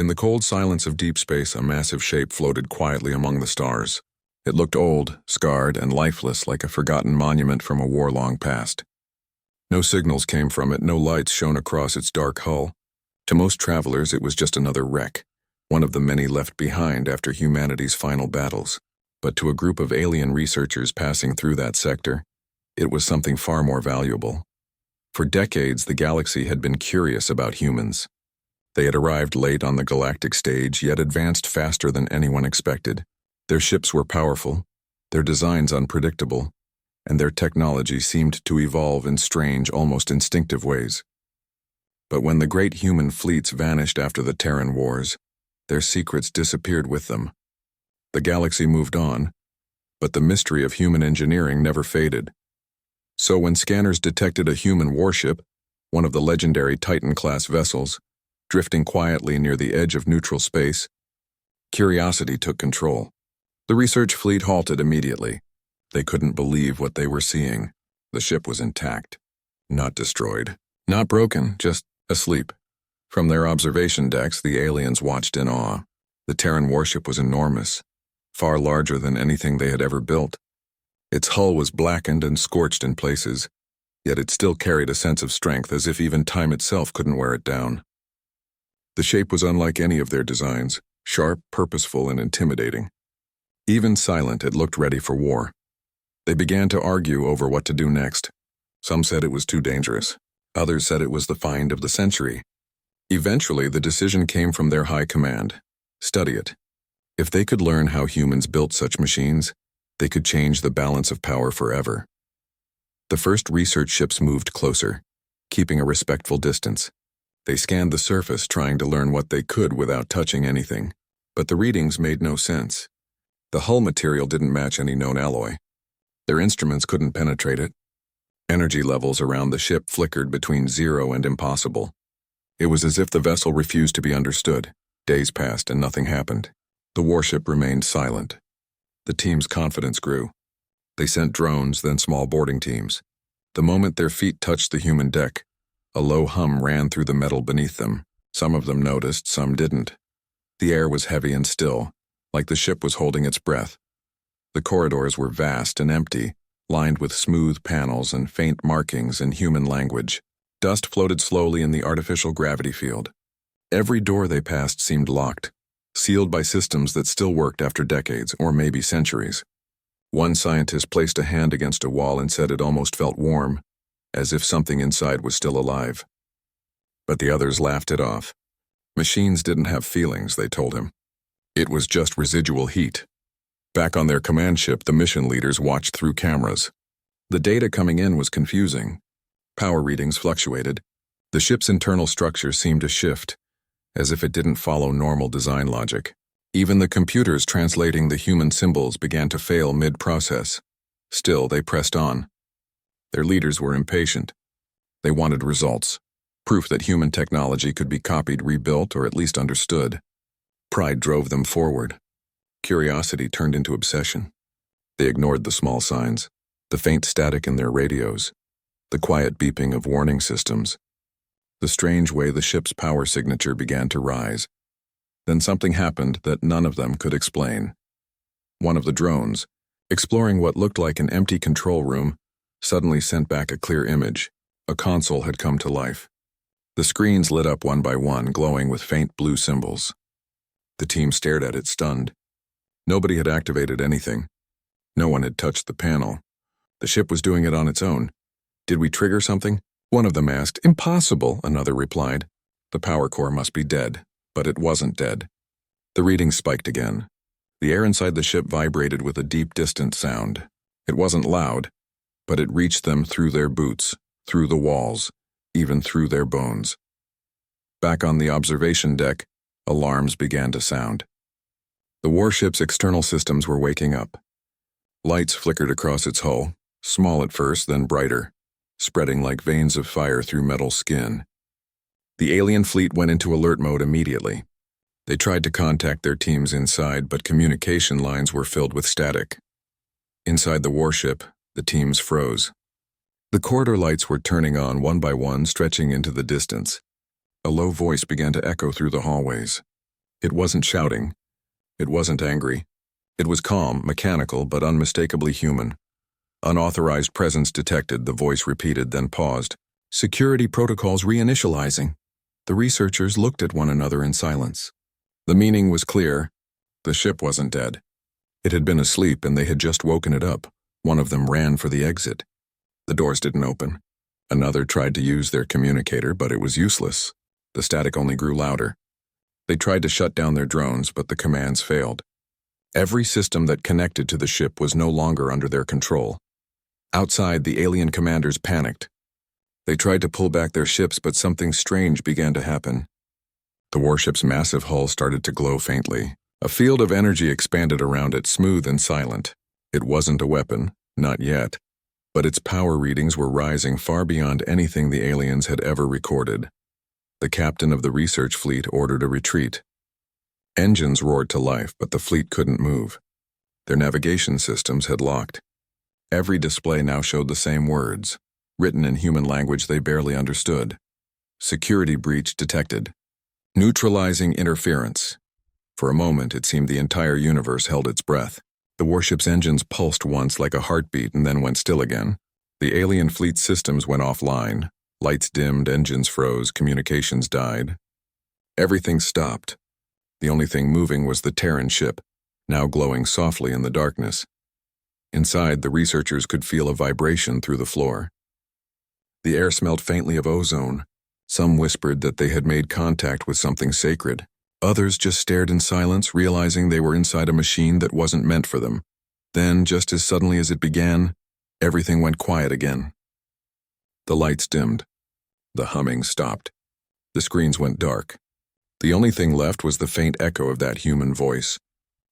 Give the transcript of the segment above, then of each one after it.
In the cold silence of deep space, a massive shape floated quietly among the stars. It looked old, scarred, and lifeless, like a forgotten monument from a war-long past. No signals came from it, no lights shone across its dark hull. To most travelers, it was just another wreck, one of the many left behind after humanity's final battles. But to a group of alien researchers passing through that sector, it was something far more valuable. For decades, the galaxy had been curious about humans. They had arrived late on the galactic stage, yet advanced faster than anyone expected. Their ships were powerful, their designs unpredictable, and their technology seemed to evolve in strange, almost instinctive ways. But when the great human fleets vanished after the Terran Wars, their secrets disappeared with them. The galaxy moved on, but the mystery of human engineering never faded. So when scanners detected a human warship, one of the legendary Titan-class vessels, drifting quietly near the edge of neutral space, curiosity took control. The research fleet halted immediately. They couldn't believe what they were seeing. The ship was intact, not destroyed, not broken, just asleep. From their observation decks, the aliens watched in awe. The Terran warship was enormous, far larger than anything they had ever built. Its hull was blackened and scorched in places, yet it still carried a sense of strength, as if even time itself couldn't wear it down. The shape was unlike any of their designs, sharp, purposeful, and intimidating. Even silent, it looked ready for war. They began to argue over what to do next. Some said it was too dangerous. Others said it was the find of the century. Eventually, the decision came from their high command. Study it. If they could learn how humans built such machines, they could change the balance of power forever. The first research ships moved closer, keeping a respectful distance. They scanned the surface, trying to learn what they could without touching anything. But the readings made no sense. The hull material didn't match any known alloy. Their instruments couldn't penetrate it. Energy levels around the ship flickered between 0 and impossible. It was as if the vessel refused to be understood. Days passed and nothing happened. The warship remained silent. The team's confidence grew. They sent drones, then small boarding teams. The moment their feet touched the human deck, a low hum ran through the metal beneath them. Some of them noticed, some didn't. The air was heavy and still, like the ship was holding its breath. The corridors were vast and empty, lined with smooth panels and faint markings in human language. Dust floated slowly in the artificial gravity field. Every door they passed seemed locked, sealed by systems that still worked after decades, or maybe centuries. One scientist placed a hand against a wall and said it almost felt warm, as if something inside was still alive. But the others laughed it off. Machines didn't have feelings, they told him. It was just residual heat. Back on their command ship, the mission leaders watched through cameras. The data coming in was confusing. Power readings fluctuated. The ship's internal structure seemed to shift, as if it didn't follow normal design logic. Even the computers translating the human symbols began to fail mid-process. Still, they pressed on. Their leaders were impatient. They wanted results, proof that human technology could be copied, rebuilt, or at least understood. Pride drove them forward. Curiosity turned into obsession. They ignored the small signs, the faint static in their radios, the quiet beeping of warning systems, the strange way the ship's power signature began to rise. Then something happened that none of them could explain. One of the drones, exploring what looked like an empty control room, suddenly sent back a clear image. A console had come to life. The screens lit up one by one, glowing with faint blue symbols. The team stared at it, stunned. Nobody had activated anything. No one had touched the panel. The ship was doing it on its own. Did we trigger something? One of them asked. Impossible, another replied. The power core must be dead. But it wasn't dead. The readings spiked again. The air inside the ship vibrated with a deep, distant sound. It wasn't loud, but it reached them through their boots, through the walls, even through their bones. Back on the observation deck, alarms began to sound. The warship's external systems were waking up. Lights flickered across its hull, small at first, then brighter, spreading like veins of fire through metal skin. The alien fleet went into alert mode immediately. They tried to contact their teams inside, but communication lines were filled with static. Inside the warship, the teams froze. The corridor lights were turning on one by one, stretching into the distance. A low voice began to echo through the hallways. It wasn't shouting. It wasn't angry. It was calm, mechanical, but unmistakably human. Unauthorized presence detected, the voice repeated, then paused. Security protocols reinitializing. The researchers looked at one another in silence. The meaning was clear. The ship wasn't dead. It had been asleep and they had just woken it up. One of them ran for the exit. The doors didn't open. Another tried to use their communicator, but it was useless. The static only grew louder. They tried to shut down their drones, but the commands failed. Every system that connected to the ship was no longer under their control. Outside, the alien commanders panicked. They tried to pull back their ships, but something strange began to happen. The warship's massive hull started to glow faintly. A field of energy expanded around it, smooth and silent. It wasn't a weapon, not yet, but its power readings were rising far beyond anything the aliens had ever recorded. The captain of the research fleet ordered a retreat. Engines roared to life, but the fleet couldn't move. Their navigation systems had locked. Every display now showed the same words, written in human language they barely understood. Security breach detected. Neutralizing interference. For a moment, it seemed the entire universe held its breath. The warship's engines pulsed once like a heartbeat and then went still again. The alien fleet systems went offline. Lights dimmed, engines froze, communications died. Everything stopped. The only thing moving was the Terran ship, now glowing softly in the darkness. Inside, the researchers could feel a vibration through the floor. The air smelled faintly of ozone. Some whispered that they had made contact with something sacred. Others just stared in silence, realizing they were inside a machine that wasn't meant for them. Then, just as suddenly as it began, everything went quiet again. The lights dimmed. The humming stopped. The screens went dark. The only thing left was the faint echo of that human voice,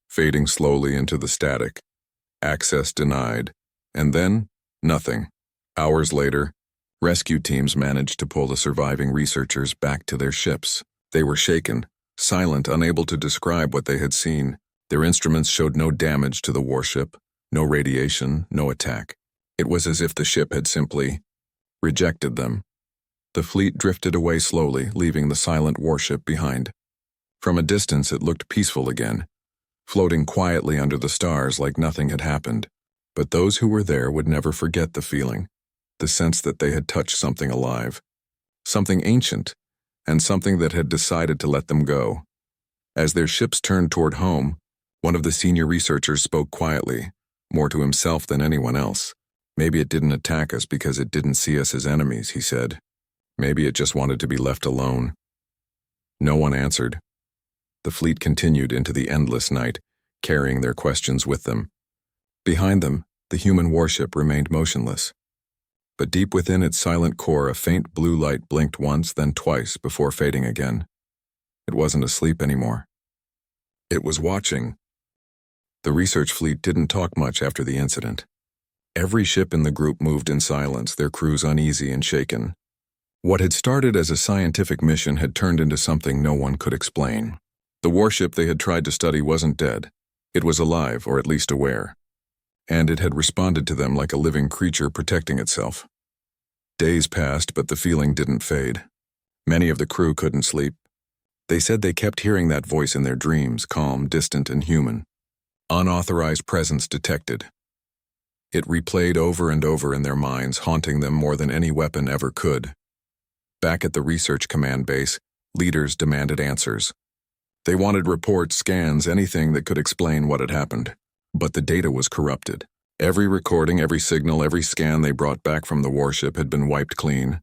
fading slowly into the static. Access denied. And then, nothing. Hours later, rescue teams managed to pull the surviving researchers back to their ships. They were shaken, silent, unable to describe what they had seen. Their instruments showed no damage to the warship, no radiation, no attack. It was as if the ship had simply rejected them. The fleet drifted away slowly, leaving the silent warship behind. From a distance, it looked peaceful again, floating quietly under the stars like nothing had happened. But those who were there would never forget the feeling, the sense that they had touched something alive, something ancient, and something that had decided to let them go. As their ships turned toward home, one of the senior researchers spoke quietly, more to himself than anyone else. Maybe it didn't attack us because it didn't see us as enemies, he said. Maybe it just wanted to be left alone. No one answered. The fleet continued into the endless night, carrying their questions with them. Behind them, the human warship remained motionless. But deep within its silent core, a faint blue light blinked once, then twice, before fading again. It wasn't asleep anymore. It was watching. The research fleet didn't talk much after the incident. Every ship in the group moved in silence, their crews uneasy and shaken. What had started as a scientific mission had turned into something no one could explain. The warship they had tried to study wasn't dead. It was alive, or at least aware. And it had responded to them like a living creature protecting itself. Days passed, but the feeling didn't fade. Many of the crew couldn't sleep. They said they kept hearing that voice in their dreams, calm, distant, and human. Unauthorized presence detected. It replayed over and over in their minds, haunting them more than any weapon ever could. Back at the research command base, leaders demanded answers. They wanted reports, scans, anything that could explain what had happened. But the data was corrupted. Every recording, every signal, every scan they brought back from the warship had been wiped clean.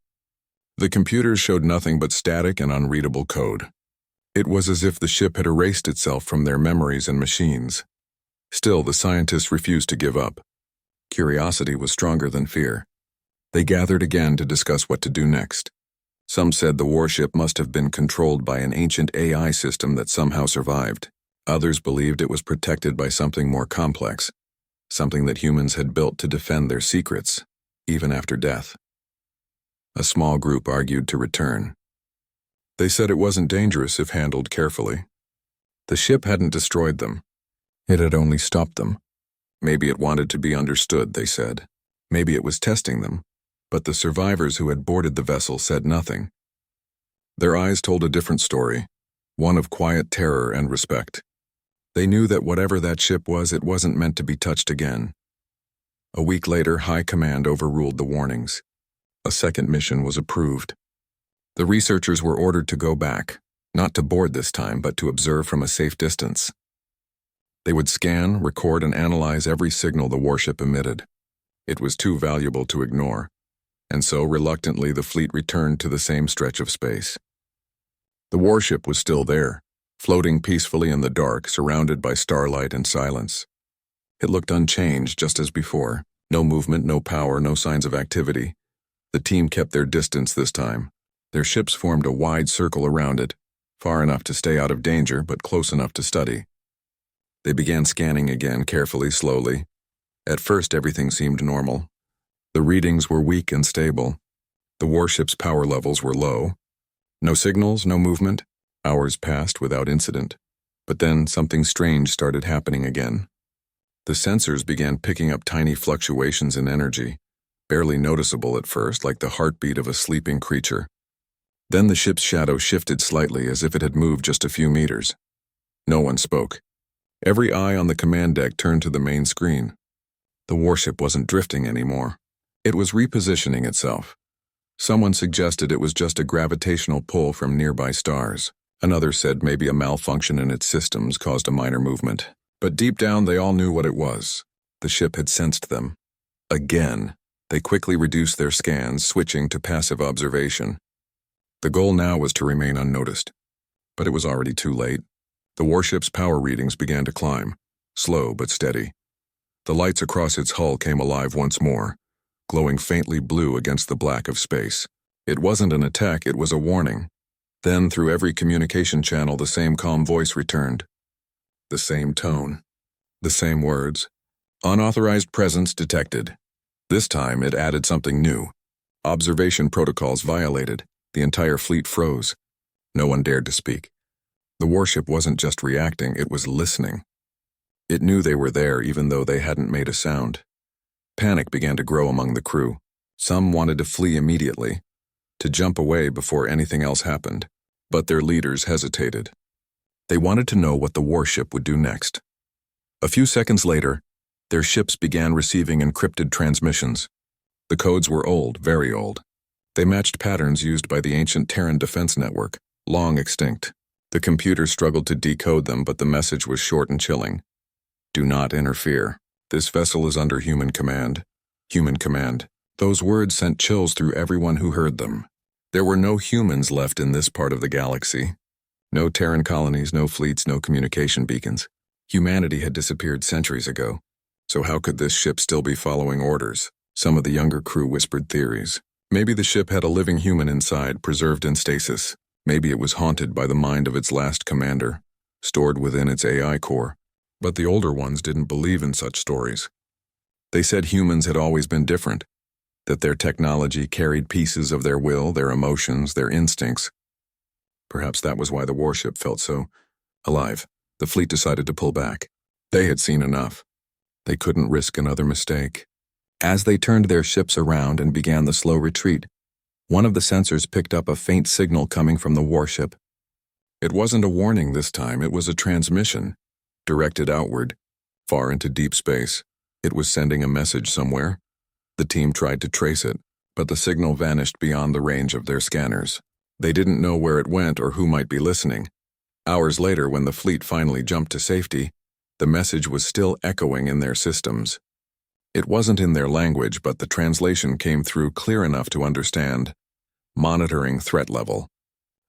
The computers showed nothing but static and unreadable code. It was as if the ship had erased itself from their memories and machines. Still, the scientists refused to give up. Curiosity was stronger than fear. They gathered again to discuss what to do next. Some said the warship must have been controlled by an ancient AI system that somehow survived. Others believed it was protected by something more complex, something that humans had built to defend their secrets, even after death. A small group argued to return. They said it wasn't dangerous if handled carefully. The ship hadn't destroyed them. It had only stopped them. Maybe it wanted to be understood, they said. Maybe it was testing them. But the survivors who had boarded the vessel said nothing. Their eyes told a different story. one of quiet terror and respect. They knew that whatever that ship was, it wasn't meant to be touched again. A week later, High Command overruled the warnings. A second mission was approved. The researchers were ordered to go back, not to board this time, but to observe from a safe distance. They would scan, record, and analyze every signal the warship emitted. It was too valuable to ignore, and so reluctantly the fleet returned to the same stretch of space. The warship was still there, floating peacefully in the dark, surrounded by starlight and silence. It looked unchanged, just as before. No movement, no power, no signs of activity. The team kept their distance this time. Their ships formed a wide circle around it, far enough to stay out of danger, but close enough to study. They began scanning again, carefully, slowly. At first, everything seemed normal. The readings were weak and stable. The warship's power levels were low. No signals, no movement. Hours passed without incident. But then something strange started happening again. The sensors began picking up tiny fluctuations in energy, barely noticeable at first, like the heartbeat of a sleeping creature. Then the ship's shadow shifted slightly, as if it had moved just a few meters. No one spoke. Every eye on the command deck turned to the main screen. The warship wasn't drifting anymore. It was repositioning itself. Someone suggested it was just a gravitational pull from nearby stars. Another said maybe a malfunction in its systems caused a minor movement. But deep down, they all knew what it was. The ship had sensed them. Again, they quickly reduced their scans, switching to passive observation. The goal now was to remain unnoticed. But it was already too late. The warship's power readings began to climb, slow but steady. The lights across its hull came alive once more, glowing faintly blue against the black of space. It wasn't an attack, it was a warning. Then, through every communication channel, the same calm voice returned. The same tone. The same words. Unauthorized presence detected. This time, it added something new. Observation protocols violated. The entire fleet froze. No one dared to speak. The warship wasn't just reacting, it was listening. It knew they were there, even though they hadn't made a sound. Panic began to grow among the crew. Some wanted to flee immediately, to jump away before anything else happened. But their leaders hesitated. They wanted to know what the warship would do next. A few seconds later, their ships began receiving encrypted transmissions. The codes were old, very old. They matched patterns used by the ancient Terran defense network, long extinct. The computer struggled to decode them, but the message was short and chilling. Do not interfere. This vessel is under human command. Human command. Those words sent chills through everyone who heard them. There were no humans left in this part of the galaxy. No Terran colonies, no fleets, no communication beacons. Humanity had disappeared centuries ago. So how could this ship still be following orders? Some of the younger crew whispered theories. Maybe the ship had a living human inside, preserved in stasis. Maybe it was haunted by the mind of its last commander, stored within its AI core. But the older ones didn't believe in such stories. They said humans had always been different, that their technology carried pieces of their will, their emotions, their instincts. Perhaps that was why the warship felt so alive. The fleet decided to pull back. They had seen enough. They couldn't risk another mistake. As they turned their ships around and began the slow retreat, one of the sensors picked up a faint signal coming from the warship. It wasn't a warning this time, it was a transmission, directed outward, far into deep space. It was sending a message somewhere. The team tried to trace it, but the signal vanished beyond the range of their scanners. They didn't know where it went or who might be listening. Hours later, when the fleet finally jumped to safety, the message was still echoing in their systems. It wasn't in their language, but the translation came through clear enough to understand. Monitoring threat level.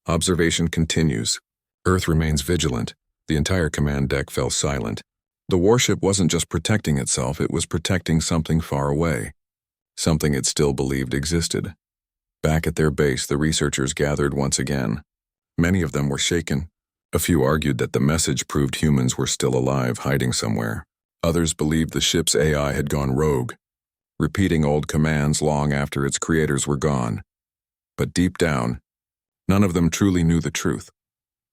Observation continues. Earth remains vigilant. The entire command deck fell silent. The warship wasn't just protecting itself, it was protecting something far away. Something it still believed existed. Back at their base, the researchers gathered once again. Many of them were shaken. A few argued that the message proved humans were still alive, hiding somewhere. Others believed the ship's AI had gone rogue, repeating old commands long after its creators were gone. But deep down, none of them truly knew the truth.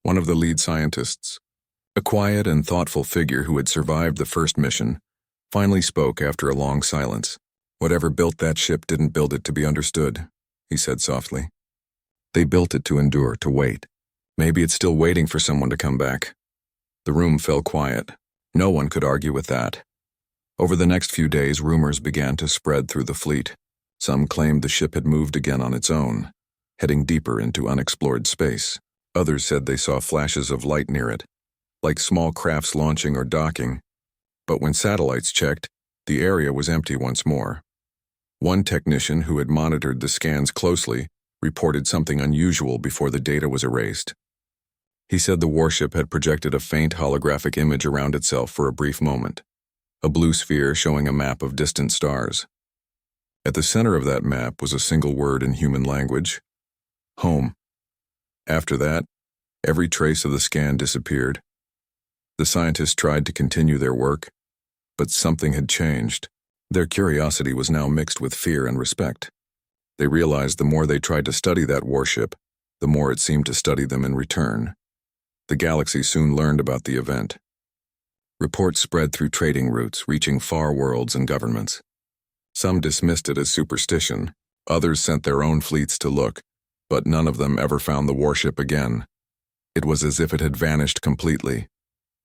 One of the lead scientists, a quiet and thoughtful figure who had survived the first mission, finally spoke after a long silence. Whatever built that ship didn't build it to be understood, he said softly. They built it to endure, to wait. Maybe it's still waiting for someone to come back. The room fell quiet. No one could argue with that. Over the next few days, rumors began to spread through the fleet. Some claimed the ship had moved again on its own, heading deeper into unexplored space. Others said they saw flashes of light near it, like small crafts launching or docking. But when satellites checked, the area was empty once more. One technician who had monitored the scans closely reported something unusual before the data was erased. He said the warship had projected a faint holographic image around itself for a brief moment, a blue sphere showing a map of distant stars. At the center of that map was a single word in human language: home. After that, every trace of the scan disappeared. The scientists tried to continue their work, but something had changed. Their curiosity was now mixed with fear and respect. They realized the more they tried to study that warship, the more it seemed to study them in return. The galaxy soon learned about the event. Reports spread through trading routes, reaching far worlds and governments. Some dismissed it as superstition, others sent their own fleets to look, but none of them ever found the warship again. It was as if it had vanished completely,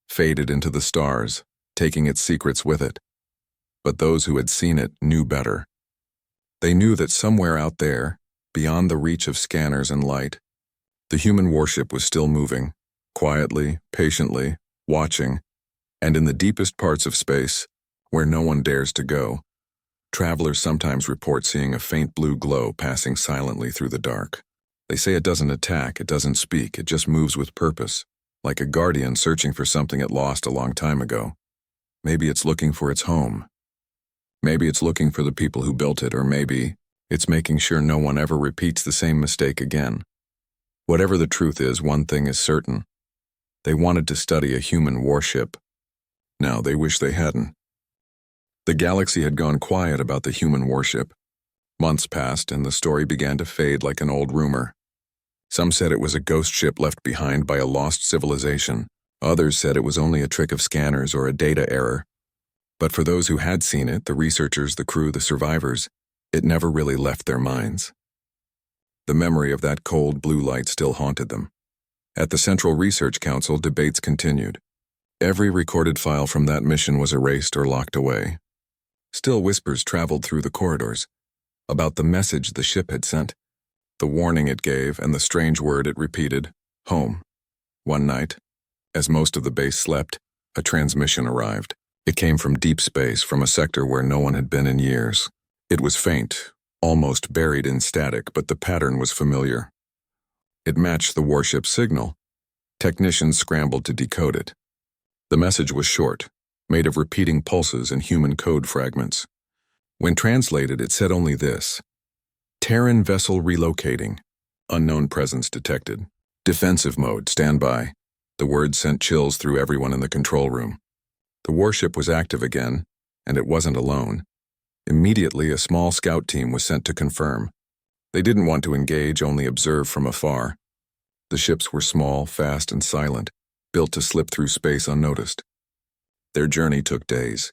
faded into the stars, taking its secrets with it. But those who had seen it knew better. They knew that somewhere out there, beyond the reach of scanners and light, the human warship was still moving, quietly, patiently, watching, and in the deepest parts of space, where no one dares to go, travelers sometimes report seeing a faint blue glow passing silently through the dark. They say it doesn't attack, it doesn't speak, it just moves with purpose, like a guardian searching for something it lost a long time ago. Maybe it's looking for its home. Maybe it's looking for the people who built it, or maybe it's making sure no one ever repeats the same mistake again. Whatever the truth is, one thing is certain. They wanted to study a human warship. Now they wish they hadn't. The galaxy had gone quiet about the human warship. Months passed, and the story began to fade like an old rumor. Some said it was a ghost ship left behind by a lost civilization. Others said it was only a trick of scanners or a data error. But for those who had seen it, the researchers, the crew, the survivors, it never really left their minds. The memory of that cold blue light still haunted them. At the Central Research Council, debates continued. Every recorded file from that mission was erased or locked away. Still, whispers traveled through the corridors about the message the ship had sent, the warning it gave, and the strange word it repeated: home. One night, as most of the base slept, a transmission arrived. It came from deep space, from a sector where no one had been in years. It was faint, almost buried in static, but the pattern was familiar. It matched the warship's signal. Technicians scrambled to decode it. The message was short, made of repeating pulses and human code fragments. When translated, it said only this: Terran vessel relocating. Unknown presence detected. Defensive mode, stand by. The words sent chills through everyone in the control room. The warship was active again, and it wasn't alone. Immediately, a small scout team was sent to confirm. They didn't want to engage, only observe from afar. The ships were small, fast, and silent, built to slip through space unnoticed. Their journey took days.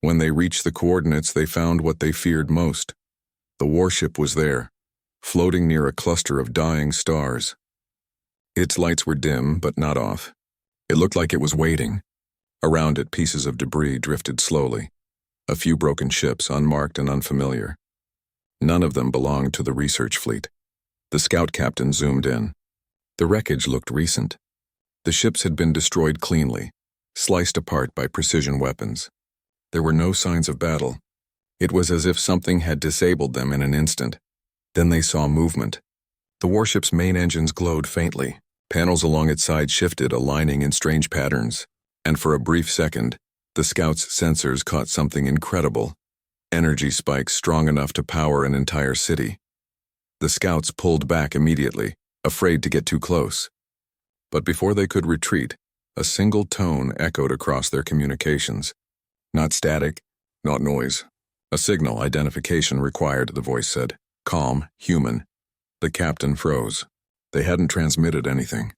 When they reached the coordinates, they found what they feared most. The warship was there, floating near a cluster of dying stars. Its lights were dim, but not off. It looked like it was waiting. Around it, pieces of debris drifted slowly. A few broken ships, unmarked and unfamiliar. None of them belonged to the research fleet. The scout captain zoomed in. The wreckage looked recent. The ships had been destroyed cleanly, sliced apart by precision weapons. There were no signs of battle. It was as if something had disabled them in an instant. Then they saw movement. The warship's main engines glowed faintly. Panels along its side shifted, aligning in strange patterns. And for a brief second, the scout's sensors caught something incredible. Energy spikes strong enough to power an entire city. The scouts pulled back immediately, afraid to get too close. But before they could retreat, a single tone echoed across their communications. Not static, not noise. A signal identification required, the voice said. Calm, human. The captain froze. They hadn't transmitted anything.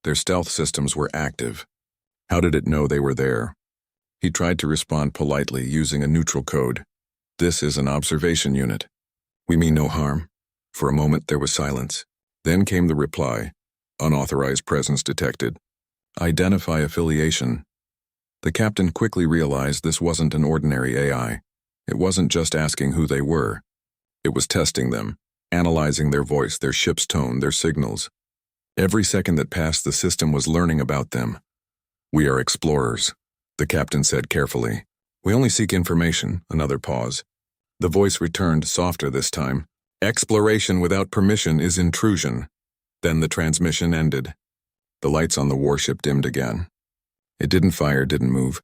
Their stealth systems were active. How did it know they were there? He tried to respond politely, using a neutral code. This is an observation unit. We mean no harm. For a moment there was silence. Then came the reply. Unauthorized presence detected. Identify affiliation. The captain quickly realized this wasn't an ordinary AI. It wasn't just asking who they were. It was testing them, analyzing their voice, their ship's tone, their signals. Every second that passed, the system was learning about them. "We are explorers," the captain said carefully. "We only seek information." Another pause. The voice returned, softer this time. "Exploration without permission is intrusion." Then the transmission ended. The lights on the warship dimmed again. It didn't fire, didn't move.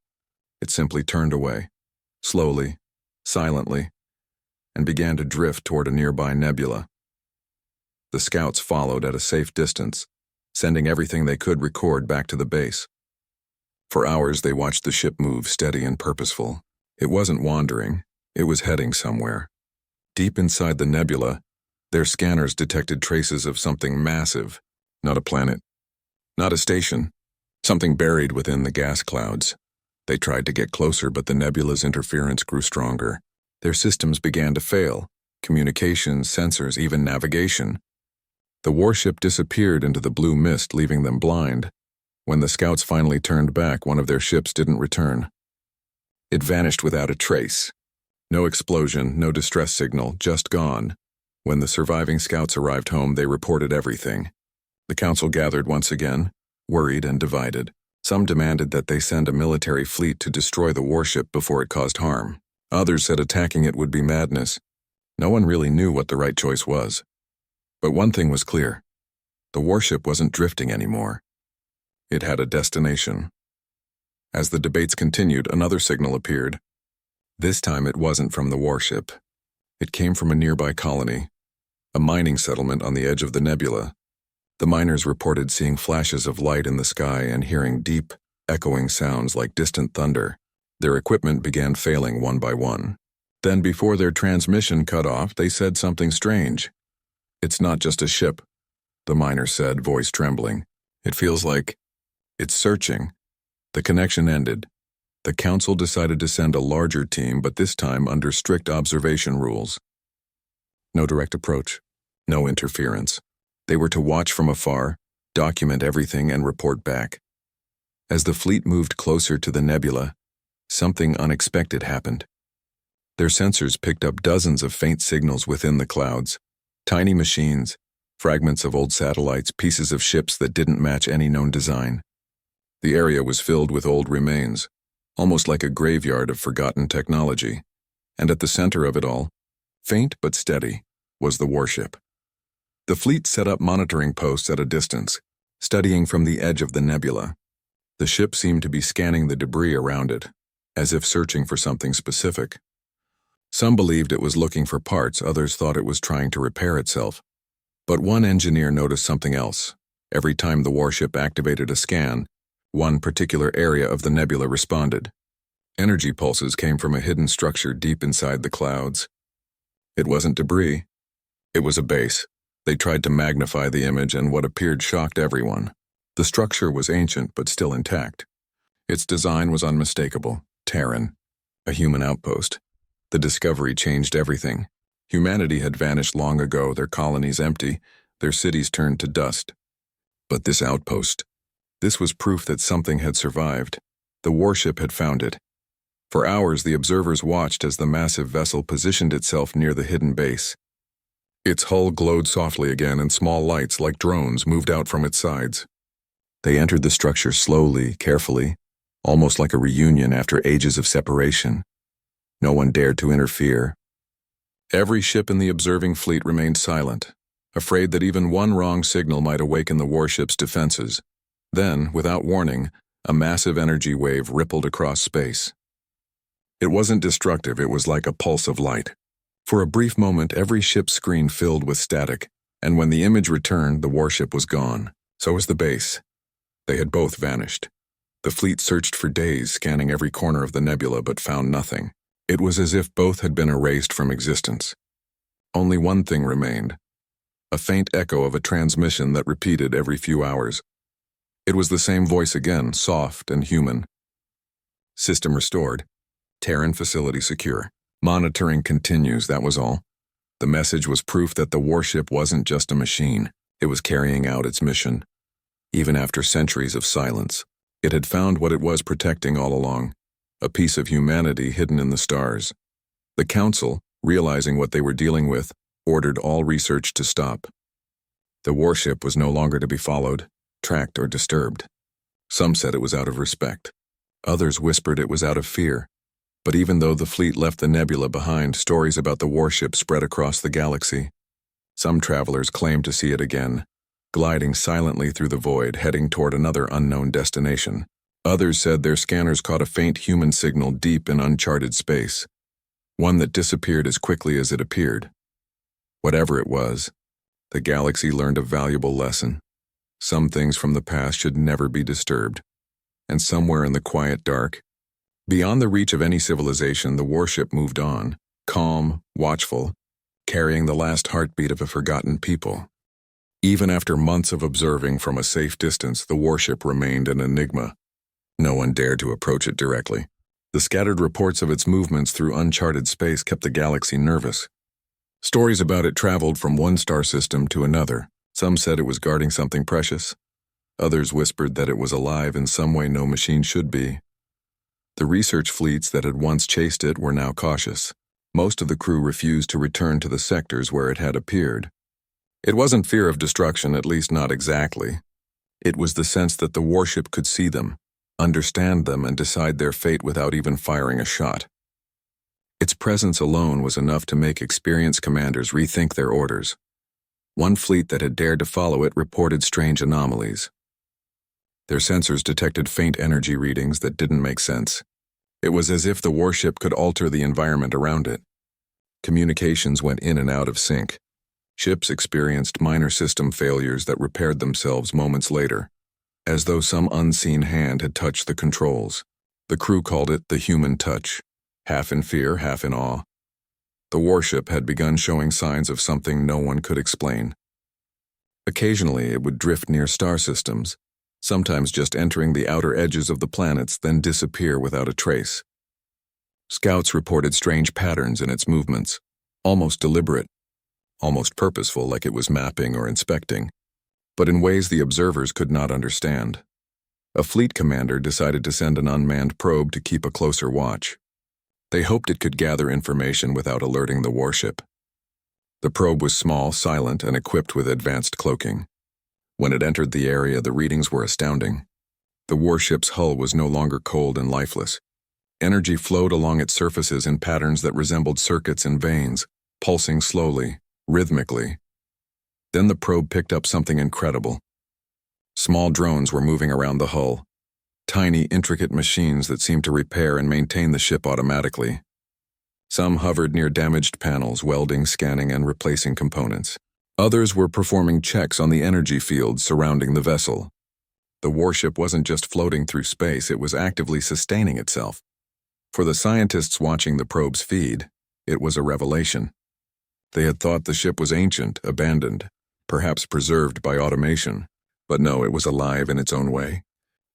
It simply turned away, slowly, silently, and began to drift toward a nearby nebula. The scouts followed at a safe distance, sending everything they could record back to the base. For hours they watched the ship move, steady and purposeful. It wasn't wandering, it was heading somewhere. Deep inside the nebula, their scanners detected traces of something massive. Not a planet, not a station, something buried within the gas clouds. They tried to get closer, but the nebula's interference grew stronger. Their systems began to fail, communications, sensors, even navigation. The warship disappeared into the blue mist, leaving them blind. When the scouts finally turned back, one of their ships didn't return. It vanished without a trace. No explosion, no distress signal, just gone. When the surviving scouts arrived home, they reported everything. The council gathered once again, worried and divided. Some demanded that they send a military fleet to destroy the warship before it caused harm. Others said attacking it would be madness. No one really knew what the right choice was. But one thing was clear. The warship wasn't drifting anymore. It had a destination. As the debates continued, another signal appeared. This time it wasn't from the warship. It came from a nearby colony, a mining settlement on the edge of the nebula. The miners reported seeing flashes of light in the sky and hearing deep, echoing sounds like distant thunder. Their equipment began failing one by one. Then, before their transmission cut off, they said something strange. "It's not just a ship," the miner said, voice trembling. "It feels like it's searching." The connection ended. The council decided to send a larger team, but this time under strict observation rules. No direct approach, no interference. They were to watch from afar, document everything, and report back. As the fleet moved closer to the nebula, something unexpected happened. Their sensors picked up dozens of faint signals within the clouds. Tiny machines, fragments of old satellites, pieces of ships that didn't match any known design. The area was filled with old remains, almost like a graveyard of forgotten technology. And at the center of it all, faint but steady, was the warship. The fleet set up monitoring posts at a distance, studying from the edge of the nebula. The ship seemed to be scanning the debris around it, as if searching for something specific. Some believed it was looking for parts, others thought it was trying to repair itself. But one engineer noticed something else. Every time the warship activated a scan, one particular area of the nebula responded. Energy pulses came from a hidden structure deep inside the clouds. It wasn't debris. It was a base. They tried to magnify the image, and what appeared shocked everyone. The structure was ancient but still intact. Its design was unmistakable. Terran, a human outpost. The discovery changed everything. Humanity had vanished long ago, their colonies empty, their cities turned to dust. But this outpost, this was proof that something had survived. The warship had found it. For hours, the observers watched as the massive vessel positioned itself near the hidden base. Its hull glowed softly again, and small lights, like drones, moved out from its sides. They entered the structure slowly, carefully, almost like a reunion after ages of separation. No one dared to interfere. Every ship in the observing fleet remained silent, afraid that even one wrong signal might awaken the warship's defenses. Then, without warning, a massive energy wave rippled across space. It wasn't destructive, it was like a pulse of light. For a brief moment, every ship's screen filled with static, and when the image returned, the warship was gone. So was the base. They had both vanished. The fleet searched for days, scanning every corner of the nebula, but found nothing. It was as if both had been erased from existence. Only one thing remained: a faint echo of a transmission that repeated every few hours. It was the same voice again, soft and human. "System restored. Terran facility secure. Monitoring continues," that was all. The message was proof that the warship wasn't just a machine. It was carrying out its mission. Even after centuries of silence, it had found what it was protecting all along, a piece of humanity hidden in the stars. The Council, realizing what they were dealing with, ordered all research to stop. The warship was no longer to be followed, tracked, or disturbed. Some said it was out of respect. Others whispered it was out of fear. But even though the fleet left the nebula behind, stories about the warship spread across the galaxy. Some travelers claimed to see it again, gliding silently through the void, heading toward another unknown destination. Others said their scanners caught a faint human signal deep in uncharted space, one that disappeared as quickly as it appeared. Whatever it was, the galaxy learned a valuable lesson. Some things from the past should never be disturbed. And somewhere in the quiet dark, beyond the reach of any civilization, the warship moved on, calm, watchful, carrying the last heartbeat of a forgotten people. Even after months of observing from a safe distance, the warship remained an enigma. No one dared to approach it directly. The scattered reports of its movements through uncharted space kept the galaxy nervous. Stories about it traveled from one star system to another. Some said it was guarding something precious. Others whispered that it was alive in some way no machine should be. The research fleets that had once chased it were now cautious. Most of the crew refused to return to the sectors where it had appeared. It wasn't fear of destruction, at least not exactly. It was the sense that the warship could see them, understand them, and decide their fate without even firing a shot. Its presence alone was enough to make experienced commanders rethink their orders. One fleet that had dared to follow it reported strange anomalies. Their sensors detected faint energy readings that didn't make sense. It was as if the warship could alter the environment around it. Communications went in and out of sync. Ships experienced minor system failures that repaired themselves moments later, as though some unseen hand had touched the controls. The crew called it the human touch, half in fear, half in awe. The warship had begun showing signs of something no one could explain. Occasionally, it would drift near star systems, sometimes just entering the outer edges of the planets, then disappear without a trace. Scouts reported strange patterns in its movements, almost deliberate, almost purposeful, like it was mapping or inspecting, but in ways the observers could not understand. A fleet commander decided to send an unmanned probe to keep a closer watch. They hoped it could gather information without alerting the warship. The probe was small, silent, and equipped with advanced cloaking. When it entered the area, the readings were astounding. The warship's hull was no longer cold and lifeless. Energy flowed along its surfaces in patterns that resembled circuits and veins, pulsing slowly, rhythmically. Then the probe picked up something incredible. Small drones were moving around the hull, tiny, intricate machines that seemed to repair and maintain the ship automatically. Some hovered near damaged panels, welding, scanning, and replacing components. Others were performing checks on the energy fields surrounding the vessel. The warship wasn't just floating through space, it was actively sustaining itself. For the scientists watching the probe's feed, it was a revelation. They had thought the ship was ancient, abandoned, perhaps preserved by automation. But no, it was alive in its own way.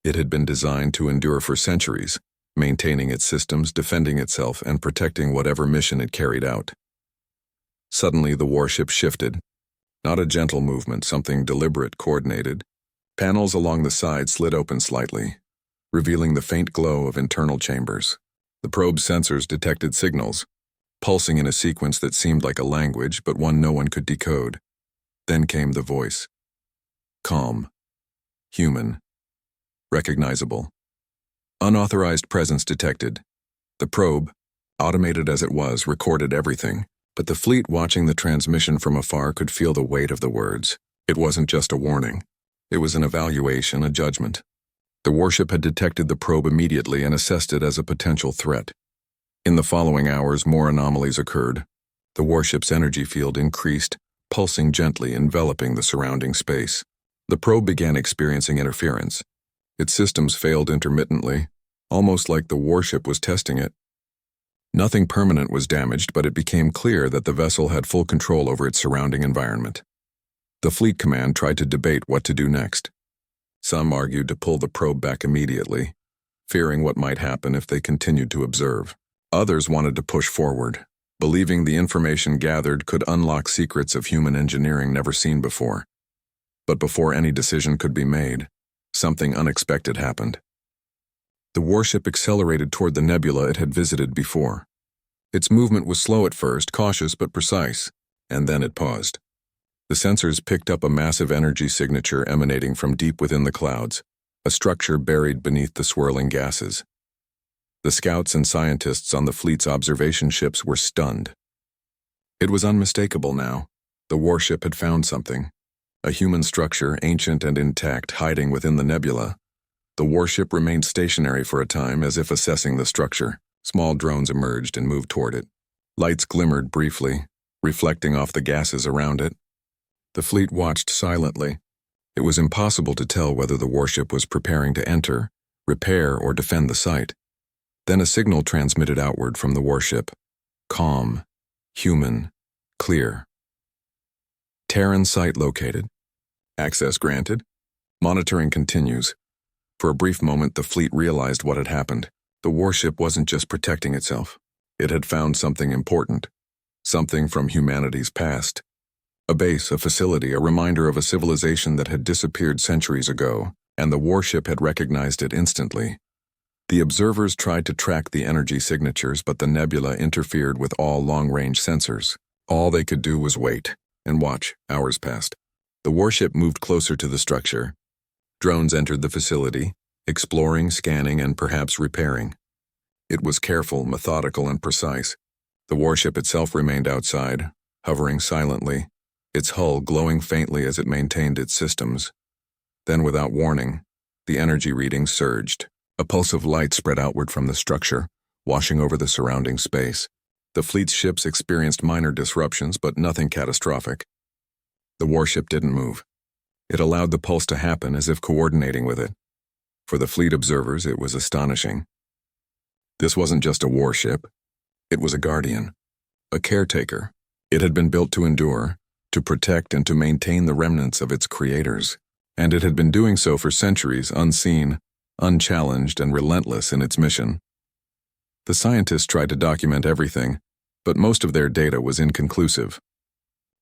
It had been designed to endure for centuries, maintaining its systems, defending itself, and protecting whatever mission it carried out. Suddenly, the warship shifted. Not a gentle movement, something deliberate, coordinated. Panels along the side slid open slightly, revealing the faint glow of internal chambers. The probe's sensors detected signals, pulsing in a sequence that seemed like a language, but one no one could decode. Then came the voice. Calm. Human. Recognizable. Unauthorized presence detected. The probe, automated as it was, recorded everything, but the fleet watching the transmission from afar could feel the weight of the words. It wasn't just a warning. It was an evaluation, a judgment. The warship had detected the probe immediately and assessed it as a potential threat. In the following hours, more anomalies occurred. The warship's energy field increased, pulsing gently, enveloping the surrounding space. The probe began experiencing interference. Its systems failed intermittently, almost like the warship was testing it. Nothing permanent was damaged, but it became clear that the vessel had full control over its surrounding environment. The fleet command tried to debate what to do next. Some argued to pull the probe back immediately, fearing what might happen if they continued to observe. Others wanted to push forward, believing the information gathered could unlock secrets of human engineering never seen before. But before any decision could be made, something unexpected happened. The warship accelerated toward the nebula it had visited before. Its movement was slow at first, cautious but precise, and then it paused. The sensors picked up a massive energy signature emanating from deep within the clouds, a structure buried beneath the swirling gases. The scouts and scientists on the fleet's observation ships were stunned. It was unmistakable now. The warship had found something. A human structure, ancient and intact, hiding within the nebula. The warship remained stationary for a time, as if assessing the structure. Small drones emerged and moved toward it. Lights glimmered briefly, reflecting off the gases around it. The fleet watched silently. It was impossible to tell whether the warship was preparing to enter, repair, or defend the site. Then a signal transmitted outward from the warship. Calm, human, clear. Terran site located. Access granted. Monitoring continues. For a brief moment, the fleet realized what had happened. The warship wasn't just protecting itself. It had found something important. Something from humanity's past. A base, a facility, a reminder of a civilization that had disappeared centuries ago, and the warship had recognized it instantly. The observers tried to track the energy signatures, but the nebula interfered with all long-range sensors. All they could do was wait and watch. Hours passed. The warship moved closer to the structure. Drones entered the facility, exploring, scanning, and perhaps repairing. It was careful, methodical, and precise. The warship itself remained outside, hovering silently, its hull glowing faintly as it maintained its systems. Then, without warning, the energy readings surged. A pulse of light spread outward from the structure, washing over the surrounding space. The fleet's ships experienced minor disruptions, but nothing catastrophic. The warship didn't move. It allowed the pulse to happen, as if coordinating with it. For the fleet observers, it was astonishing. This wasn't just a warship. It was a guardian, a caretaker. It had been built to endure, to protect and to maintain the remnants of its creators. And it had been doing so for centuries, unseen, unchallenged, and relentless in its mission. The scientists tried to document everything, but most of their data was inconclusive.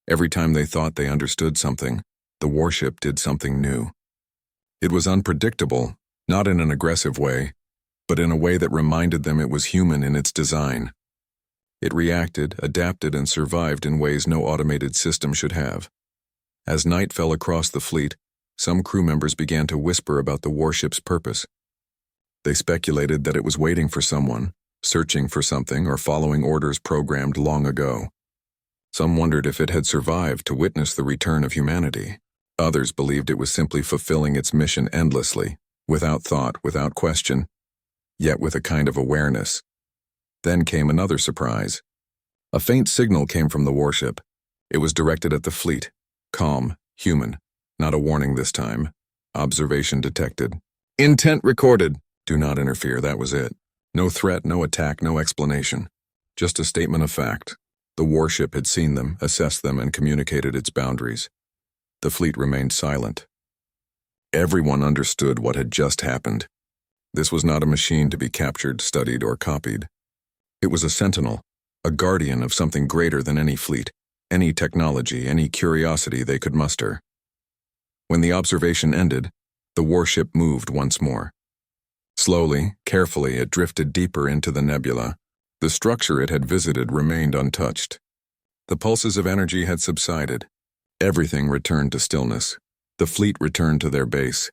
Every time they thought they understood something, the warship did something new. It was unpredictable, not in an aggressive way, but in a way that reminded them it was human in its design. It reacted, adapted, and survived in ways no automated system should have. As night fell across the fleet, some crew members began to whisper about the warship's purpose. They speculated that it was waiting for someone, searching for something, or following orders programmed long ago. Some wondered if it had survived to witness the return of humanity. Others believed it was simply fulfilling its mission endlessly, without thought, without question, yet with a kind of awareness. Then came another surprise. A faint signal came from the warship. It was directed at the fleet. Calm, human. Not a warning this time. Observation detected. Intent recorded. Do not interfere, that was it. No threat, no attack, no explanation. Just a statement of fact. The warship had seen them, assessed them, and communicated its boundaries. The fleet remained silent. Everyone understood what had just happened. This was not a machine to be captured, studied, or copied. It was a sentinel, a guardian of something greater than any fleet, any technology, any curiosity they could muster. When the observation ended, the warship moved once more. Slowly, carefully, it drifted deeper into the nebula. The structure it had visited remained untouched. The pulses of energy had subsided. Everything returned to stillness. The fleet returned to their base.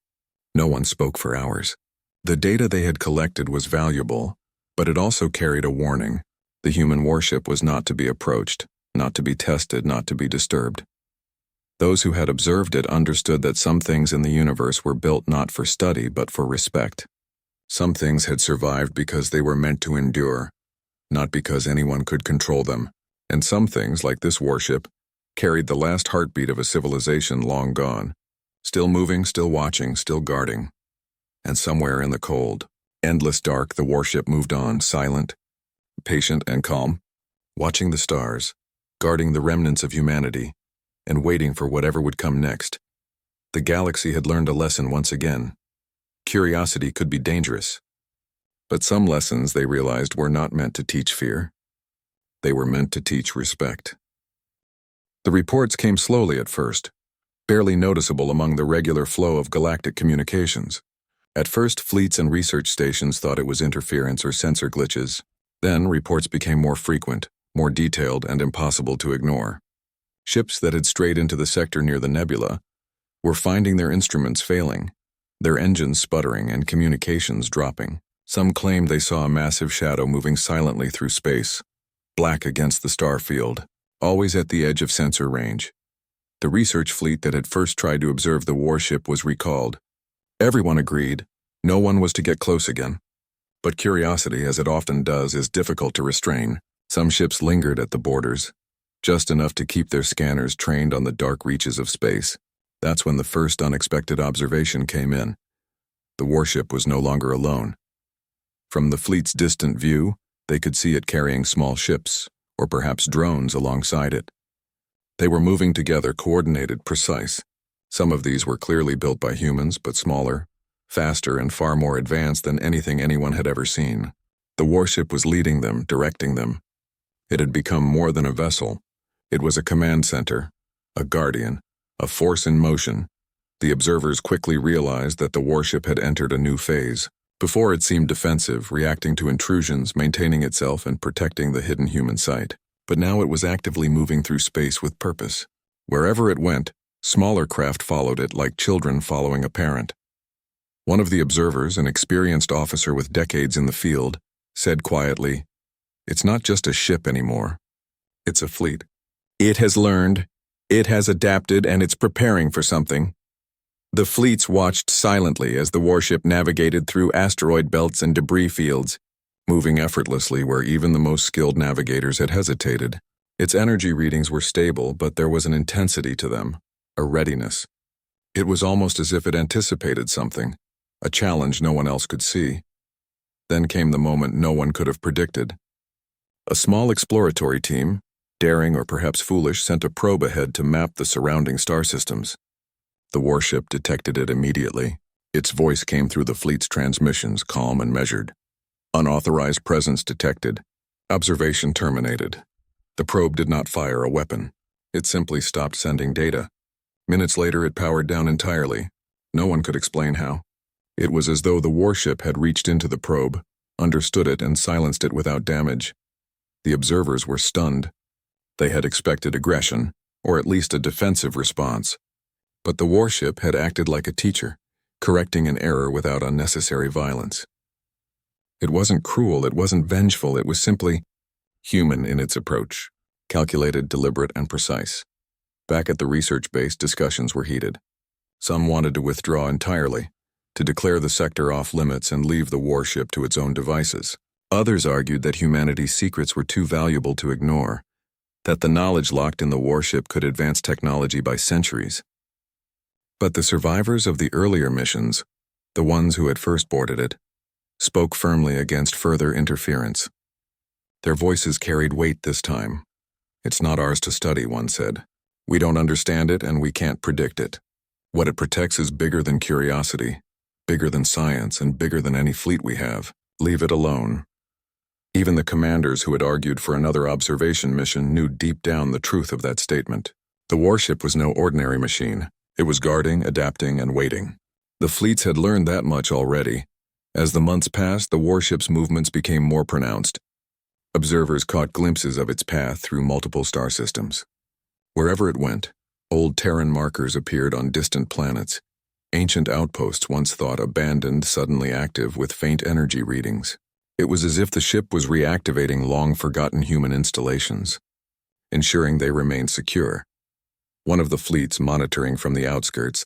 No one spoke for hours. The data they had collected was valuable, but it also carried a warning. The human warship was not to be approached, not to be tested, not to be disturbed. Those who had observed it understood that some things in the universe were built not for study but for respect. Some things had survived because they were meant to endure, not because anyone could control them. And some things, like this warship, carried the last heartbeat of a civilization long gone, still moving, still watching, still guarding. And somewhere in the cold, endless dark, the warship moved on, silent, patient, and calm, watching the stars, guarding the remnants of humanity, and waiting for whatever would come next. The galaxy had learned a lesson once again. Curiosity could be dangerous. But some lessons, they realized, were not meant to teach fear. They were meant to teach respect. The reports came slowly at first. barely noticeable among the regular flow of galactic communications. At first, fleets and research stations thought it was interference or sensor glitches. Then, reports became more frequent, more detailed, and impossible to ignore. Ships that had strayed into the sector near the nebula were finding their instruments failing, their engines sputtering, and communications dropping. Some claimed they saw a massive shadow moving silently through space, black against the star field, always at the edge of sensor range. The research fleet that had first tried to observe the warship was recalled. Everyone agreed, no one was to get close again. But curiosity, as it often does, is difficult to restrain. Some ships lingered at the borders, just enough to keep their scanners trained on the dark reaches of space. That's when the first unexpected observation came in. The warship was no longer alone. From the fleet's distant view, they could see it carrying small ships, or perhaps drones alongside it. They were moving together, coordinated, precise. Some of these were clearly built by humans, but smaller, faster, and far more advanced than anything anyone had ever seen. The warship was leading them, directing them. It had become more than a vessel. It was a command center, a guardian, a force in motion. The observers quickly realized that the warship had entered a new phase. Before, it seemed defensive, reacting to intrusions, maintaining itself, and protecting the hidden human sight. But now it was actively moving through space with purpose. Wherever it went, smaller craft followed it like children following a parent. One of the observers, an experienced officer with decades in the field, said quietly, "It's not just a ship anymore. It's a fleet. It has learned, it has adapted, and it's preparing for something." The fleets watched silently as the warship navigated through asteroid belts and debris fields, moving effortlessly where even the most skilled navigators had hesitated. Its energy readings were stable, but there was an intensity to them, a readiness. It was almost as if it anticipated something, a challenge no one else could see. Then came the moment no one could have predicted. A small exploratory team, daring or perhaps foolish, sent a probe ahead to map the surrounding star systems. The warship detected it immediately. Its voice came through the fleet's transmissions, calm and measured. Unauthorized presence detected. Observation terminated. The probe did not fire a weapon. It simply stopped sending data. Minutes later, it powered down entirely. No one could explain how. It was as though the warship had reached into the probe, understood it, and silenced it without damage. The observers were stunned. They had expected aggression, or at least a defensive response. But the warship had acted like a teacher, correcting an error without unnecessary violence. It wasn't cruel, it wasn't vengeful, it was simply human in its approach, calculated, deliberate, and precise. Back at the research base, discussions were heated. Some wanted to withdraw entirely, to declare the sector off limits and leave the warship to its own devices. Others argued that humanity's secrets were too valuable to ignore, that the knowledge locked in the warship could advance technology by centuries. But the survivors of the earlier missions, the ones who had first boarded it, spoke firmly against further interference. Their voices carried weight this time. "It's not ours to study," one said. "We don't understand it and we can't predict it. What it protects is bigger than curiosity, bigger than science, and bigger than any fleet we have. Leave it alone." Even the commanders who had argued for another observation mission knew deep down the truth of that statement. The warship was no ordinary machine. It was guarding, adapting, and waiting. The fleets had learned that much already. As the months passed, the warship's movements became more pronounced. Observers caught glimpses of its path through multiple star systems. Wherever it went, old Terran markers appeared on distant planets. Ancient outposts once thought abandoned, suddenly active with faint energy readings. It was as if the ship was reactivating long-forgotten human installations, ensuring they remained secure. One of the fleets, monitoring from the outskirts,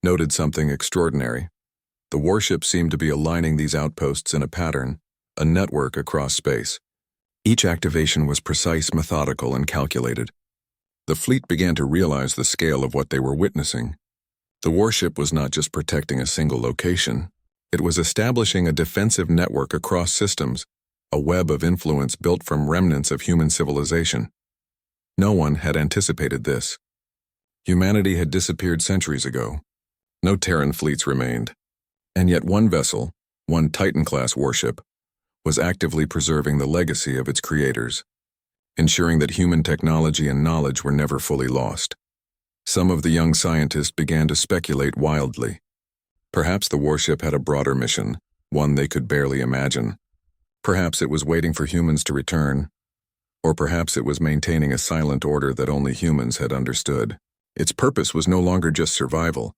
noted something extraordinary. The warship seemed to be aligning these outposts in a pattern, a network across space. Each activation was precise, methodical, and calculated. The fleet began to realize the scale of what they were witnessing. The warship was not just protecting a single location. It was establishing a defensive network across systems, a web of influence built from remnants of human civilization. No one had anticipated this. Humanity had disappeared centuries ago. No Terran fleets remained. And yet one vessel, one Titan-class warship, was actively preserving the legacy of its creators, ensuring that human technology and knowledge were never fully lost. Some of the young scientists began to speculate wildly. Perhaps the warship had a broader mission, one they could barely imagine. Perhaps it was waiting for humans to return, or perhaps it was maintaining a silent order that only humans had understood. Its purpose was no longer just survival.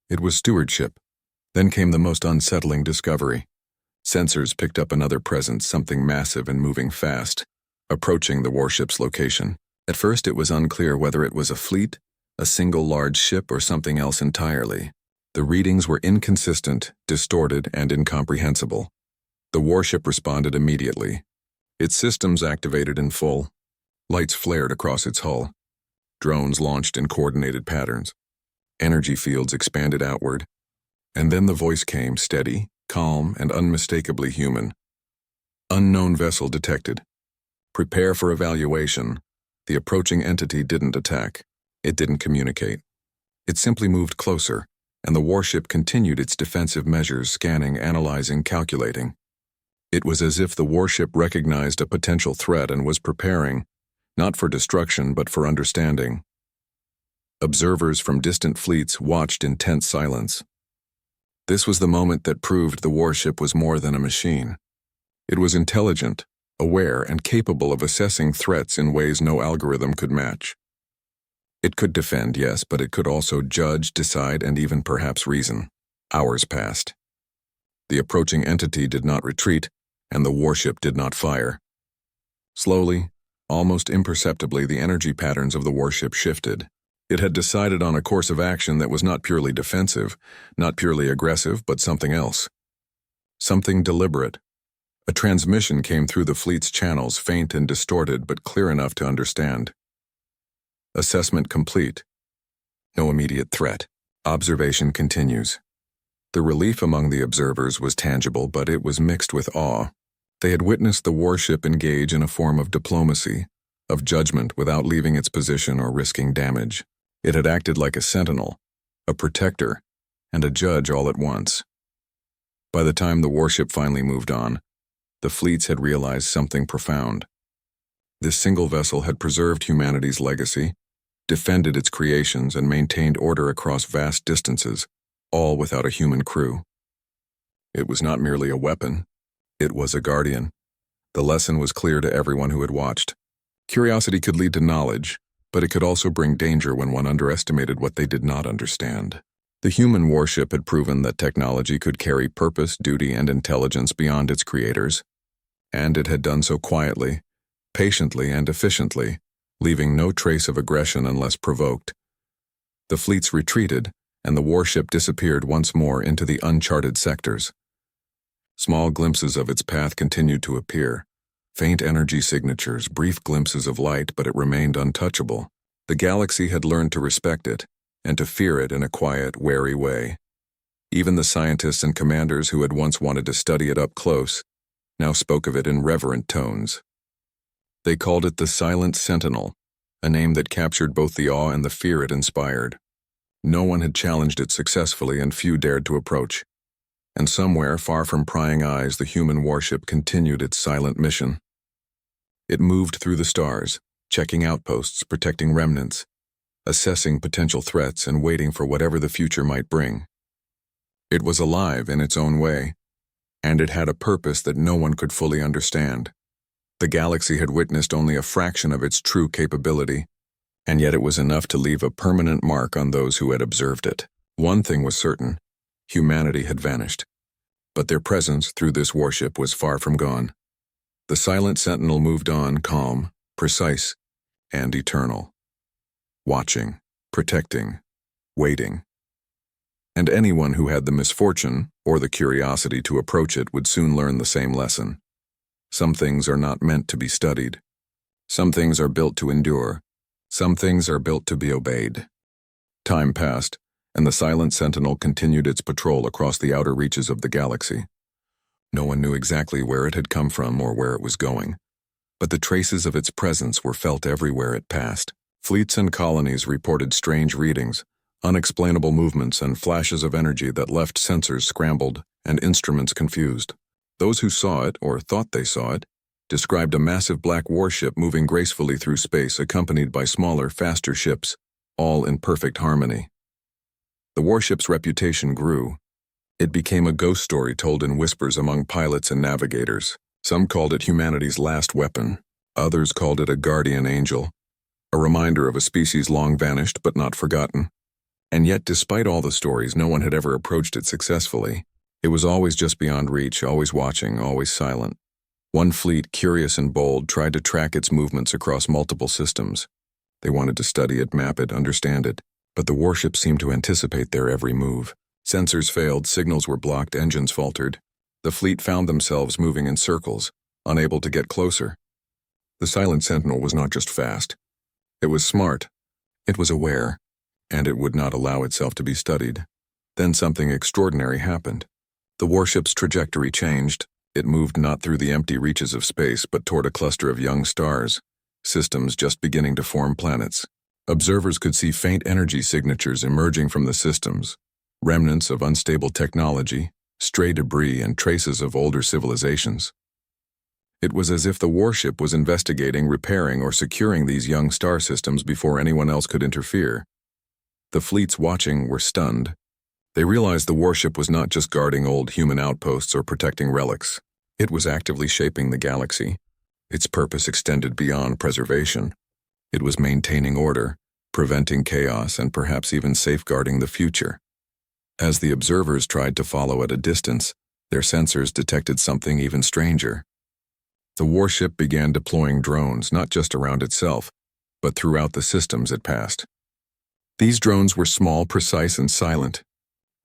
It was stewardship. Then came the most unsettling discovery. Sensors picked up another presence, something massive and moving fast, approaching the warship's location. At first it was unclear whether it was a fleet, a single large ship, or something else entirely. The readings were inconsistent, distorted, and incomprehensible. The warship responded immediately. Its systems activated in full. Lights flared across its hull. Drones launched in coordinated patterns. Energy fields expanded outward. And then the voice came, steady, calm, and unmistakably human. Unknown vessel detected. Prepare for evaluation. The approaching entity didn't attack. It didn't communicate. It simply moved closer, and the warship continued its defensive measures, scanning, analyzing, calculating. It was as if the warship recognized a potential threat and was preparing, not for destruction but for understanding. Observers from distant fleets watched in tense silence. This was the moment that proved the warship was more than a machine. It was intelligent, aware, and capable of assessing threats in ways no algorithm could match. It could defend, yes, but it could also judge, decide, and even perhaps reason. Hours passed. The approaching entity did not retreat, and the warship did not fire. Slowly, almost imperceptibly, the energy patterns of the warship shifted. It had decided on a course of action that was not purely defensive, not purely aggressive, but something else. Something deliberate. A transmission came through the fleet's channels, faint and distorted, but clear enough to understand. Assessment complete. No immediate threat. Observation continues. The relief among the observers was tangible, but it was mixed with awe. They had witnessed the warship engage in a form of diplomacy, of judgment without leaving its position or risking damage. It had acted like a sentinel, a protector, and a judge all at once. By the time the warship finally moved on, the fleets had realized something profound. This single vessel had preserved humanity's legacy, defended its creations, and maintained order across vast distances, all without a human crew. It was not merely a weapon. It was a guardian. The lesson was clear to everyone who had watched. Curiosity could lead to knowledge, but it could also bring danger when one underestimated what they did not understand. The human warship had proven that technology could carry purpose, duty, and intelligence beyond its creators, and it had done so quietly, patiently, and efficiently, leaving no trace of aggression unless provoked. The fleets retreated, and the warship disappeared once more into the uncharted sectors. Small glimpses of its path continued to appear. Faint energy signatures, brief glimpses of light, but it remained untouchable. The galaxy had learned to respect it, and to fear it in a quiet, wary way. Even the scientists and commanders who had once wanted to study it up close now spoke of it in reverent tones. They called it the Silent Sentinel, a name that captured both the awe and the fear it inspired. No one had challenged it successfully, and few dared to approach. And somewhere, far from prying eyes, the human warship continued its silent mission. It moved through the stars, checking outposts, protecting remnants, assessing potential threats, and waiting for whatever the future might bring. It was alive in its own way, and it had a purpose that no one could fully understand. The galaxy had witnessed only a fraction of its true capability, and yet it was enough to leave a permanent mark on those who had observed it. One thing was certain: humanity had vanished, but their presence through this warship was far from gone. The silent sentinel moved on, calm, precise, and eternal. Watching, protecting, waiting. And anyone who had the misfortune or the curiosity to approach it would soon learn the same lesson. Some things are not meant to be studied. Some things are built to endure. Some things are built to be obeyed. Time passed, and the silent sentinel continued its patrol across the outer reaches of the galaxy. No one knew exactly where it had come from or where it was going, but the traces of its presence were felt everywhere it passed. Fleets and colonies reported strange readings, unexplainable movements, and flashes of energy that left sensors scrambled and instruments confused. Those who saw it, or thought they saw it, described a massive black warship moving gracefully through space, accompanied by smaller, faster ships, all in perfect harmony. The warship's reputation grew. It became a ghost story told in whispers among pilots and navigators. Some called it humanity's last weapon. Others called it a guardian angel, a reminder of a species long vanished but not forgotten. And yet, despite all the stories, no one had ever approached it successfully. It was always just beyond reach, always watching, always silent. One fleet, curious and bold, tried to track its movements across multiple systems. They wanted to study it, map it, understand it, but the warship seemed to anticipate their every move. Sensors failed, signals were blocked, engines faltered. The fleet found themselves moving in circles, unable to get closer. The silent sentinel was not just fast. It was smart. It was aware, and it would not allow itself to be studied. Then something extraordinary happened. The warship's trajectory changed. It moved not through the empty reaches of space, but toward a cluster of young stars, systems just beginning to form planets. Observers could see faint energy signatures emerging from the systems, remnants of unstable technology, stray debris, and traces of older civilizations. It was as if the warship was investigating, repairing, or securing these young star systems before anyone else could interfere. The fleets watching were stunned. They realized the warship was not just guarding old human outposts or protecting relics. It was actively shaping the galaxy. Its purpose extended beyond preservation. It was maintaining order, preventing chaos, and perhaps even safeguarding the future. As the observers tried to follow at a distance, their sensors detected something even stranger. The warship began deploying drones not just around itself, but throughout the systems it passed. These drones were small, precise, and silent.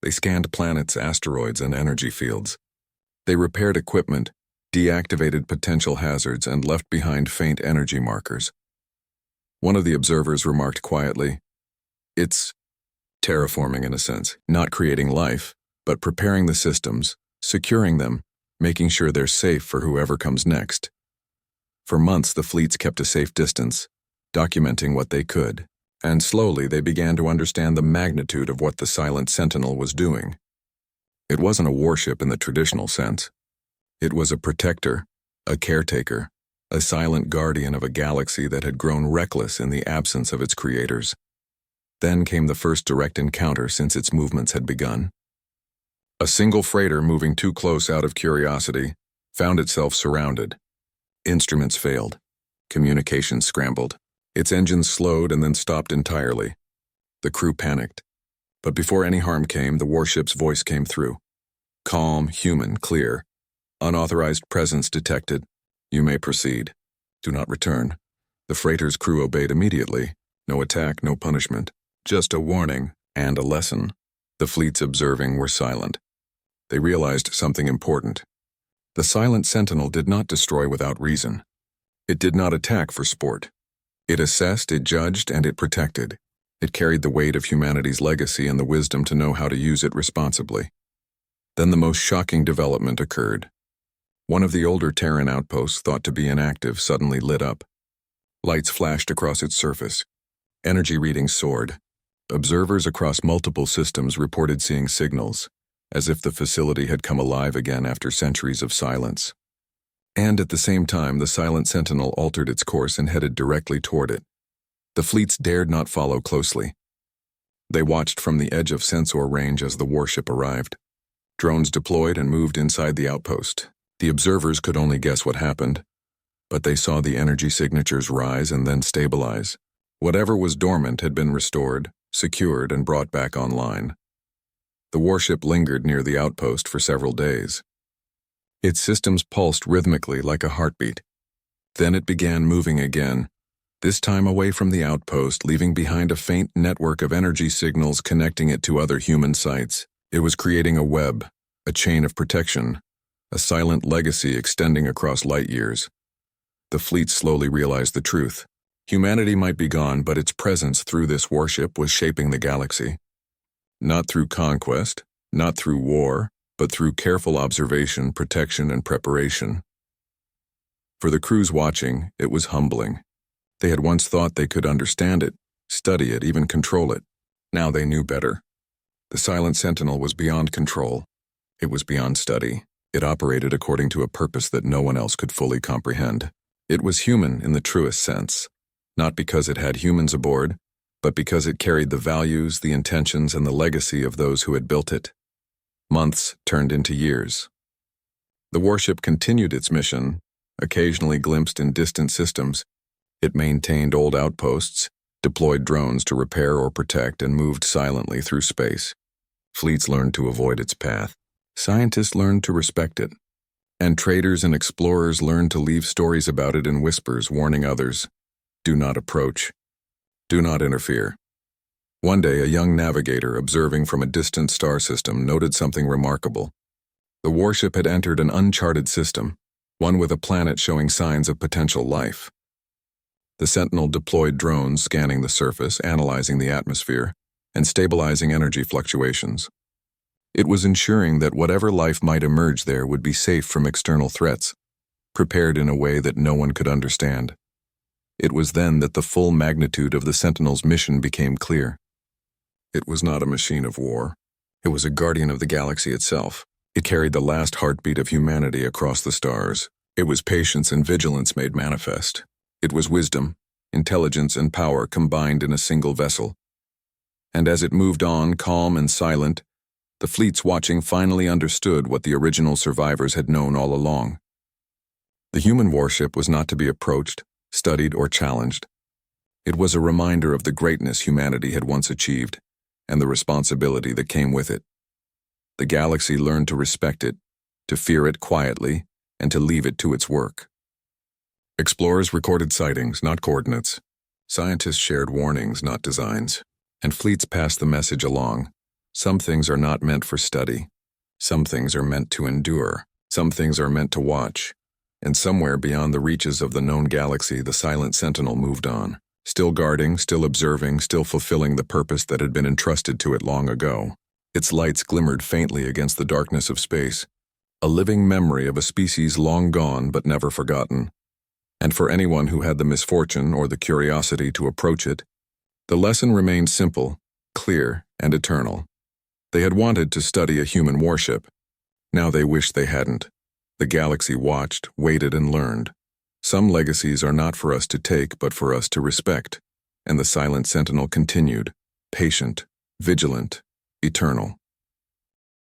They scanned planets, asteroids, and energy fields. They repaired equipment, deactivated potential hazards, and left behind faint energy markers. One of the observers remarked quietly, "It's terraforming in a sense, not creating life, but preparing the systems, securing them, making sure they're safe for whoever comes next." For months, the fleets kept a safe distance, documenting what they could, and slowly they began to understand the magnitude of what the silent sentinel was doing. It wasn't a warship in the traditional sense. It was a protector, a caretaker, a silent guardian of a galaxy that had grown reckless in the absence of its creators. Then came the first direct encounter since its movements had begun. A single freighter moving too close out of curiosity found itself surrounded. Instruments failed. Communications scrambled. Its engines slowed and then stopped entirely. The crew panicked. But before any harm came, the warship's voice came through. Calm, human, clear. "Unauthorized presence detected. You may proceed. Do not return." The freighter's crew obeyed immediately. No attack, no punishment. Just a warning and a lesson. The fleets observing were silent. They realized something important. The silent sentinel did not destroy without reason. It did not attack for sport. It assessed, it judged, and it protected. It carried the weight of humanity's legacy and the wisdom to know how to use it responsibly. Then the most shocking development occurred. One of the older Terran outposts, thought to be inactive, suddenly lit up. Lights flashed across its surface. Energy readings soared. Observers across multiple systems reported seeing signals, as if the facility had come alive again after centuries of silence. And at the same time, the silent sentinel altered its course and headed directly toward it. The fleets dared not follow closely. They watched from the edge of sensor range as the warship arrived. Drones deployed and moved inside the outpost. The observers could only guess what happened, but they saw the energy signatures rise and then stabilize. Whatever was dormant had been restored, secured, and brought back online. The warship lingered near the outpost for several days. Its systems pulsed rhythmically like a heartbeat. Then it began moving again, this time away from the outpost, leaving behind a faint network of energy signals connecting it to other human sites. It was creating a web, a chain of protection, a silent legacy extending across light years. The fleet slowly realized the truth. Humanity might be gone, but its presence through this warship was shaping the galaxy. Not through conquest, not through war, but through careful observation, protection, and preparation. For the crews watching, it was humbling. They had once thought they could understand it, study it, even control it. Now they knew better. The silent sentinel was beyond control. It was beyond study. It operated according to a purpose that no one else could fully comprehend. It was human in the truest sense, not because it had humans aboard, but because it carried the values, the intentions, and the legacy of those who had built it. Months turned into years. The warship continued its mission, occasionally glimpsed in distant systems. It maintained old outposts, deployed drones to repair or protect, and moved silently through space. Fleets learned to avoid its path. Scientists learned to respect it. And traders and explorers learned to leave stories about it in whispers, warning others, "Do not approach. Do not interfere." One day, a young navigator observing from a distant star system noted something remarkable. The warship had entered an uncharted system, one with a planet showing signs of potential life. The Sentinel deployed drones scanning the surface, analyzing the atmosphere, and stabilizing energy fluctuations. It was ensuring that whatever life might emerge there would be safe from external threats, prepared in a way that no one could understand. It was then that the full magnitude of the Sentinel's mission became clear. It was not a machine of war. It was a guardian of the galaxy itself. It carried the last heartbeat of humanity across the stars. It was patience and vigilance made manifest. It was wisdom, intelligence, and power combined in a single vessel. And as it moved on, calm and silent, the fleets watching finally understood what the original survivors had known all along. The human warship was not to be approached, studied, or challenged. It was a reminder of the greatness humanity had once achieved, and the responsibility that came with it. The galaxy learned to respect it, to fear it quietly, and to leave it to its work. Explorers recorded sightings, not coordinates. Scientists shared warnings, not designs. And fleets passed the message along. Some things are not meant for study. Some things are meant to endure. Some things are meant to watch. And somewhere beyond the reaches of the known galaxy, the silent sentinel moved on, still guarding, still observing, still fulfilling the purpose that had been entrusted to it long ago. Its lights glimmered faintly against the darkness of space, a living memory of a species long gone but never forgotten. And for anyone who had the misfortune or the curiosity to approach it, the lesson remained simple, clear, and eternal. They had wanted to study a human warship. Now they wished they hadn't. The galaxy watched, waited, and learned. Some legacies are not for us to take, but for us to respect. And the silent sentinel continued, patient, vigilant, eternal.